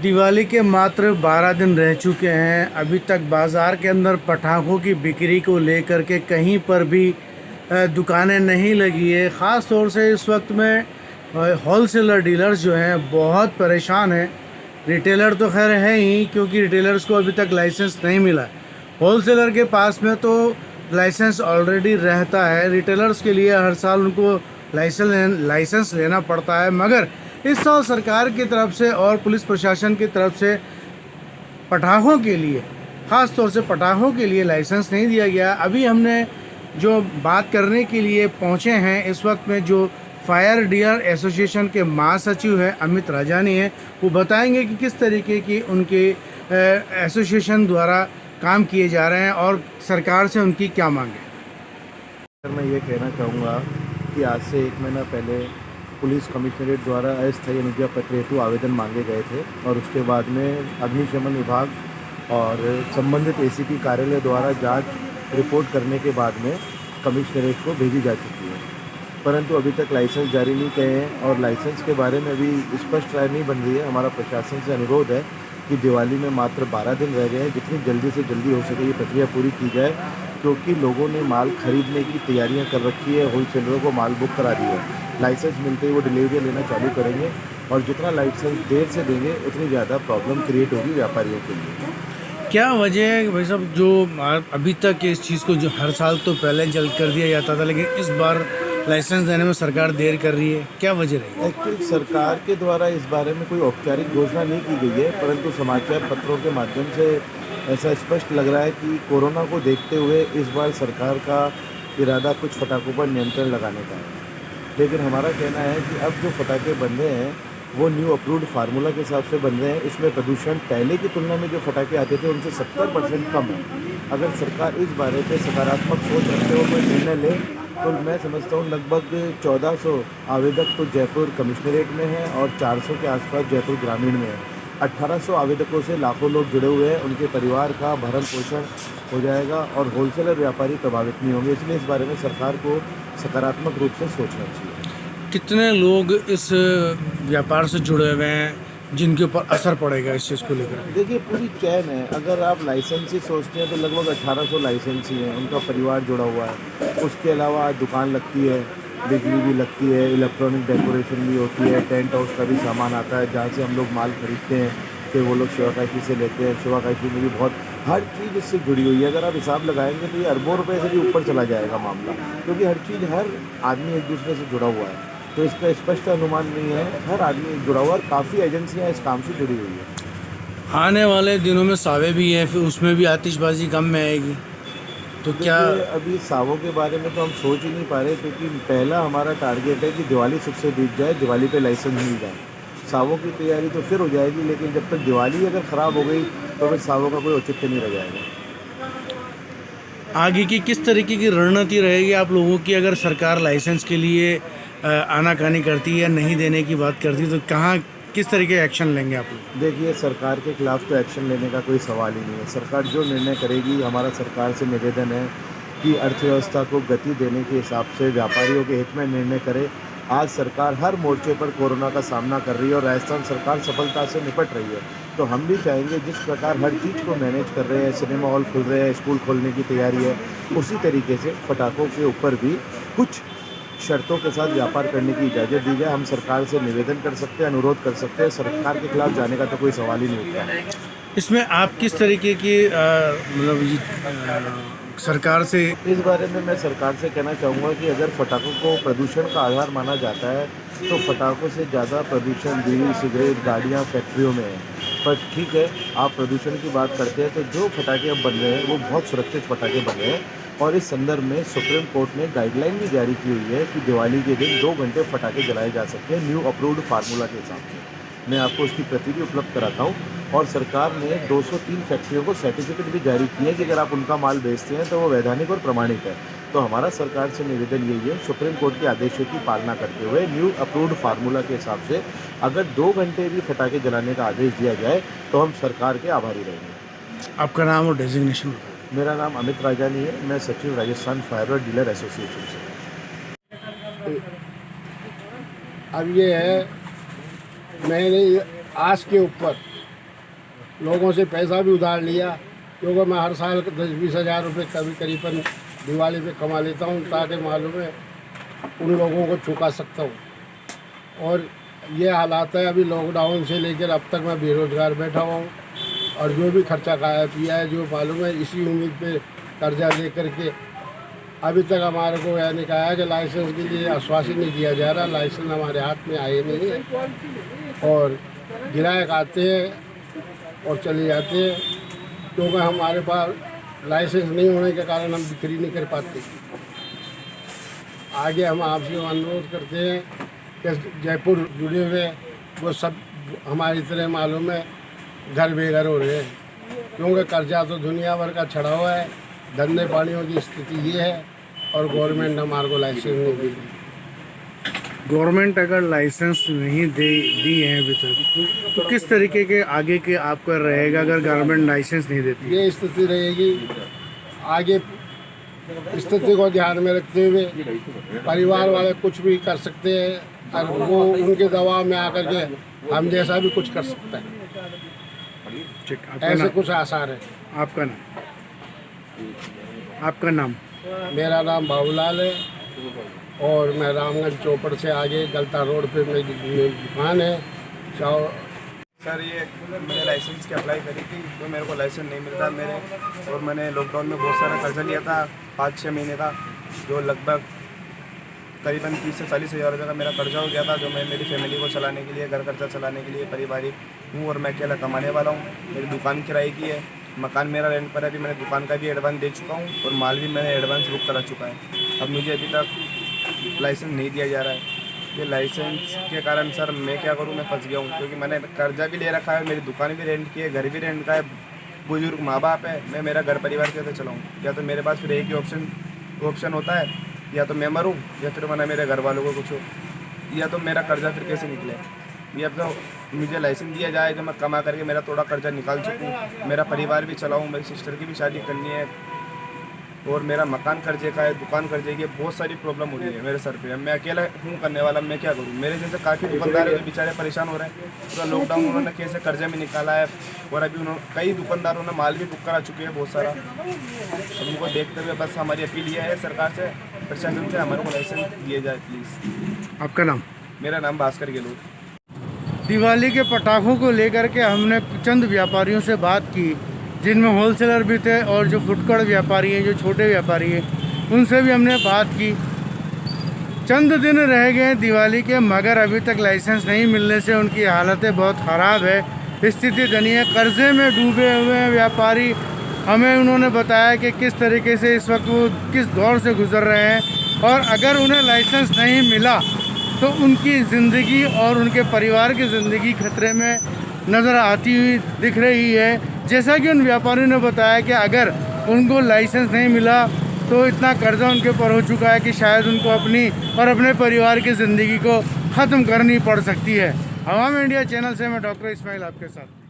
दिवाली के मात्र 12 दिन रह चुके हैं। अभी तक बाज़ार के अंदर पटाखों की बिक्री को लेकर के कहीं पर भी दुकानें नहीं लगी है। ख़ास तौर से इस वक्त में होलसेलर डीलर्स जो हैं बहुत परेशान हैं। रिटेलर तो खैर है ही, क्योंकि रिटेलर्स को अभी तक लाइसेंस नहीं मिला। होलसेलर के पास में तो लाइसेंस ऑलरेडी रहता है। रिटेलर्स के लिए हर साल उनको लाइसेंस लेना पड़ता है, मगर इस साल सरकार की तरफ से और पुलिस प्रशासन की तरफ से पटाखों के लिए, ख़ास तौर से पटाखों के लिए लाइसेंस नहीं दिया गया। अभी हमने जो बात करने के लिए पहुंचे हैं इस वक्त में, जो फायर डीलर एसोसिएशन के महासचिव हैं अमित राजानी हैं, वो बताएंगे कि किस तरीके की उनके एसोसिएशन द्वारा काम किए जा रहे हैं और सरकार से उनकी क्या मांग है। मैं ये कहना चाहूँगा कि आज से 1 महीना पहले पुलिस कमिश्नरेट द्वारा अस्थायी अनुज्ञा पत्र हेतु आवेदन मांगे गए थे और उसके बाद में अग्निशमन विभाग और संबंधित एसीपी कार्यालय द्वारा जांच रिपोर्ट करने के बाद में कमिश्नरेट को भेजी जा चुकी है, परंतु अभी तक लाइसेंस जारी नहीं किए हैं और लाइसेंस के बारे में अभी स्पष्ट राय नहीं बन रही है। हमारा प्रशासन से अनुरोध है कि दिवाली में मात्र 12 दिन रह गए हैं, जितनी जल्दी से जल्दी हो सके ये प्रक्रिया पूरी की जाए, क्योंकि लोगों ने माल खरीदने की तैयारियां कर रखी है। होलसेलरों को माल बुक करा दी है। लाइसेंस मिलते ही वो डिलीवरी लेना चालू करेंगे और जितना लाइसेंस देर से देंगे उतनी ज़्यादा प्रॉब्लम क्रिएट होगी व्यापारियों के लिए। क्या वजह है भाई साहब, जो अभी तक इस चीज़ को, जो हर साल तो पहले जल्द कर दिया जाता था, लेकिन इस बार लाइसेंस देने में सरकार देर कर रही है, क्या वजह रही? एक्चुअली सरकार के द्वारा इस बारे में कोई औपचारिक घोषणा नहीं की गई है, परंतु समाचार पत्रों के माध्यम से ऐसा स्पष्ट लग रहा है कि कोरोना को देखते हुए इस बार सरकार का इरादा कुछ पटाखों पर नियंत्रण लगाने का है। लेकिन हमारा कहना है कि अब जो पटाखे बन रहे हैं वो न्यू अप्रूव्ड फार्मूला के हिसाब से बन रहे हैं। इसमें प्रदूषण पहले की तुलना में जो पटाखे आते थे उनसे 70% कम है। अगर सरकार इस बारे पे सकारात्मक सोच रखते हुए कोई निर्णय ले तो मैं समझता हूँ लगभग 1400 आवेदक तो जयपुर कमिश्नरेट में हैं और 400 के आसपास जयपुर ग्रामीण में है। 1800 आवेदकों से लाखों लोग जुड़े हुए हैं, उनके परिवार का भरण पोषण हो जाएगा और होलसेलर व्यापारी प्रभावित नहीं होंगे। इसलिए इस बारे में सरकार को सकारात्मक रूप से सोचना चाहिए। कितने लोग इस व्यापार से जुड़े हुए हैं जिनके ऊपर असर पड़ेगा इस चीज़ को लेकर? देखिए, पूरी चैन है। अगर आप लाइसेंसी सोचते हैं तो लगभग 1800 लाइसेंसी हैं, उनका परिवार जुड़ा हुआ है। उसके अलावा दुकान लगती है, बिजली भी लगती है, इलेक्ट्रॉनिक डेकोरेशन भी होती है, टेंट हाउस का भी सामान आता है जहाँ से हम लोग माल खरीदते हैं, फिर वो लोग शिवाकाशी से लेते हैं। शिवाकाशी में भी बहुत हर चीज़ इससे जुड़ी हुई है। अगर आप हिसाब लगाएंगे तो ये अरबों रुपए से भी ऊपर चला जाएगा मामला, क्योंकि हर चीज़, हर आदमी एक दूसरे से जुड़ा हुआ है, तो इसका स्पष्ट अनुमान नहीं है। हर आदमी जुड़ा हुआ है, काफ़ी एजेंसियाँ इस काम से जुड़ी हुई है। आने वाले दिनों में सावे भी हैं, फिर उसमें भी आतिशबाजी कम में आएगी, तो क्या? अभी सावों के बारे में तो हम सोच ही नहीं पा रहे, क्योंकि पहला हमारा टारगेट है कि दिवाली सुख से बीत जाए, दिवाली पे लाइसेंस मिल जाए। सावों की तैयारी तो फिर हो जाएगी, लेकिन जब तक दिवाली अगर ख़राब हो गई तो फिर सावों का कोई औचित्य नहीं रह जाएगा। आगे की किस तरीके की रणनीति रहेगी आप लोगों की, अगर सरकार लाइसेंस के लिए आनाकानी करती है या नहीं देने की बात करती है, तो कहाँ किस तरीके का एक्शन लेंगे आप लोग? देखिए, सरकार के खिलाफ तो एक्शन लेने का कोई सवाल ही नहीं है। सरकार जो निर्णय करेगी, हमारा सरकार से निवेदन है कि अर्थव्यवस्था को गति देने के हिसाब से व्यापारियों के हित में निर्णय करे। आज सरकार हर मोर्चे पर कोरोना का सामना कर रही है और राजस्थान सरकार सफलता से निपट रही है। तो हम भी चाहेंगे, जिस प्रकार हर चीज़ को मैनेज कर रहे हैं, सिनेमा हॉल खुल रहे हैं, स्कूल खोलने की तैयारी है, उसी तरीके से पटाखों के ऊपर भी कुछ शर्तों के साथ व्यापार करने की इजाज़त दी जाए। हम सरकार से निवेदन कर सकते हैं, अनुरोध कर सकते हैं। सरकार के खिलाफ जाने का तो कोई सवाल ही नहीं उठता। इसमें आप किस तरीके की मतलब सरकार से? इस बारे में मैं सरकार से कहना चाहूँगा कि अगर पटाखों को प्रदूषण का आधार माना जाता है तो पटाखों से ज़्यादा प्रदूषण बीड़ी, सिगरेट, गाड़ियाँ, फैक्ट्रियों में है। पर ठीक है, आप प्रदूषण की बात करते हैं तो जो पटाखे अब बन रहे हैं वो बहुत सुरक्षित पटाखे बन रहे हैं और इस संदर्भ में सुप्रीम कोर्ट ने गाइडलाइन भी जारी की हुई है कि दिवाली के दिन 2 घंटे पटाखे जलाए जा सकते हैं न्यू अप्रूव्ड फार्मूला के हिसाब से। मैं आपको उसकी प्रति भी उपलब्ध कराता हूँ और सरकार ने 203 फैक्ट्रियों को सर्टिफिकेट भी जारी किए हैं कि अगर आप उनका माल बेचते हैं तो वो वैधानिक और प्रमाणित है। तो हमारा सरकार से निवेदन यही है, सुप्रीम कोर्ट के आदेशों की पालना करते हुए न्यू अप्रूव्ड फार्मूला के हिसाब से अगर 2 घंटे भी पटाखे जलाने का आदेश दिया जाए तो हम सरकार के आभारी रहेंगे। आपका नाम और डेजिग्नेशन? मेरा नाम अमित राजानी है, मैं सचिव राजस्थान फायर डीलर एसोसिएशन से। अब ये है, मैंने आज के ऊपर लोगों से पैसा भी उधार लिया, क्योंकि मैं हर साल 10-20 हज़ार रुपये कभी करीबन दिवाली पे कमा लेता हूँ, ताकि मालूम है उन लोगों को चुका सकता हूँ। और ये हालात है, अभी लॉकडाउन से लेकर अब तक मैं बेरोज़गार बैठा हुआ हूँ, और जो भी खर्चा खाया पिया है, जो मालूम है इसी उम्मीद पे कर्जा ले करके अभी तक हमारे को यानी कहा है कि लाइसेंस के लिए आश्वासन नहीं दिया जा रहा। लाइसेंस हमारे हाथ में आए नहीं है, और ग्राहक आते हैं और चले जाते हैं, क्योंकि हमारे पास लाइसेंस नहीं होने के कारण हम बिक्री नहीं कर पाते। आगे हम आपसे अनुरोध करते हैं कि जयपुर जुड़े हुए वो सब हमारी तरह मालूम है घर बेघर हो रहे हैं, क्योंकि कर्जा तो दुनिया भर का छड़ा हुआ है। धंधे पानियों की स्थिति ये है, और गवर्नमेंट हमारे को लाइसेंस नहीं दी। गवर्नमेंट अगर लाइसेंस नहीं दी है अभी तक, तो किस तरीके के आगे के आपका रहेगा अगर गवर्नमेंट लाइसेंस नहीं देती? ये स्थिति रहेगी। आगे स्थिति को ध्यान में रखते हुए परिवार वाले कुछ भी कर सकते हैं, और वो उनके दबाव में आकर के हम जैसा भी कुछ कर सकते हैं। ठीक, ऐसे कुछ आसार है। आपका नाम? आपका नाम? मेरा नाम बाबूलाल है, और मैं रामगंज चौपड़ से आगे गलता रोड पे मेरी दुकान है। सर ये मैंने लाइसेंस की अप्लाई करी थी, तो मेरे को लाइसेंस नहीं मिलता मेरे, और मैंने लॉकडाउन में बहुत सारा कर्जा लिया था 5-6 महीने का, जो लगभग करीबन 30 से 40 हज़ार रुपये का मेरा कर्जा हो गया था, जो मैं मेरी फैमिली को चलाने के लिए, घर खर्चा चलाने के लिए पारिवारिक हूँ, और मैं अकेला कमाने वाला हूँ। मेरी दुकान किराए की है, मकान मेरा रेंट पर है। अभी मैंने दुकान का भी एडवांस दे चुका हूँ, और माल भी मैंने एडवांस बुक करा चुका है। अब मुझे अभी तक लाइसेंस नहीं दिया जा रहा है। ये लाइसेंस के कारण सर मैं क्या करूँ, मैं फंस गया हूँ, क्योंकि मैंने कर्जा भी ले रखा है, मेरी दुकान भी रेंट की है, घर भी रेंट का है, बुजुर्ग माँ बाप है, मैं मेरा घर परिवार कैसे चलाऊँ? या तो मेरे पास फिर एक ही ऑप्शन होता है, या तो मैं मरूँ, या फिर वरना मेरे घर वालों को कुछ हो, या तो मेरा कर्जा फिर कैसे निकले। या तो मुझे लाइसेंस दिया जाए, जो मैं कमा करके मेरा थोड़ा कर्जा निकाल सकूँ, मेरा परिवार भी चलाऊँ, मेरी सिस्टर की भी शादी करनी है, और मेरा मकान कर्जे का है, दुकान कर्जे की है, बहुत सारी प्रॉब्लम हो रही है मेरे सर पे। मैं अकेला हूँ करने वाला, मैं क्या करूँ? मेरे जैसे काफ़ी दुकानदार हैं जो बेचारे परेशान हो रहे हैं। पूरा लॉकडाउन उन्होंने कैसे कर्जे में निकाला है, और अभी उन्होंने कई दुकानदारों ने माल भी बुक करा चुके हैं बहुत सारा। तो उनको देखते हुए बस हमारी अपील ये है सरकार से, प्रशासन से, हमारे को लाइसेंस दिए जाए प्लीज़। आपका नाम? मेरा नाम भास्कर गेहलोत। दिवाली के पटाखों को लेकर के हमने चंद व्यापारियों से बात की, जिनमें होलसेलर भी थे और जो फुटकर व्यापारी हैं, जो छोटे व्यापारी हैं, उनसे भी हमने बात की। चंद दिन रह गए दिवाली के, मगर अभी तक लाइसेंस नहीं मिलने से उनकी हालतें बहुत ख़राब है, स्थिति दयनीय, कर्जे में डूबे हुए हैं व्यापारी। हमें उन्होंने बताया कि किस तरीके से इस वक्त वो किस दौर से गुजर रहे हैं, और अगर उन्हें लाइसेंस नहीं मिला तो उनकी ज़िंदगी और उनके परिवार की ज़िंदगी खतरे में नज़र आती हुई दिख रही है। जैसा कि उन व्यापारियों ने बताया कि अगर उनको लाइसेंस नहीं मिला तो इतना कर्जा उनके ऊपर हो चुका है कि शायद उनको अपनी और अपने परिवार की ज़िंदगी को ख़त्म करनी पड़ सकती है। हवाम इंडिया चैनल से मैं डॉक्टर इस्माइल आपके साथ।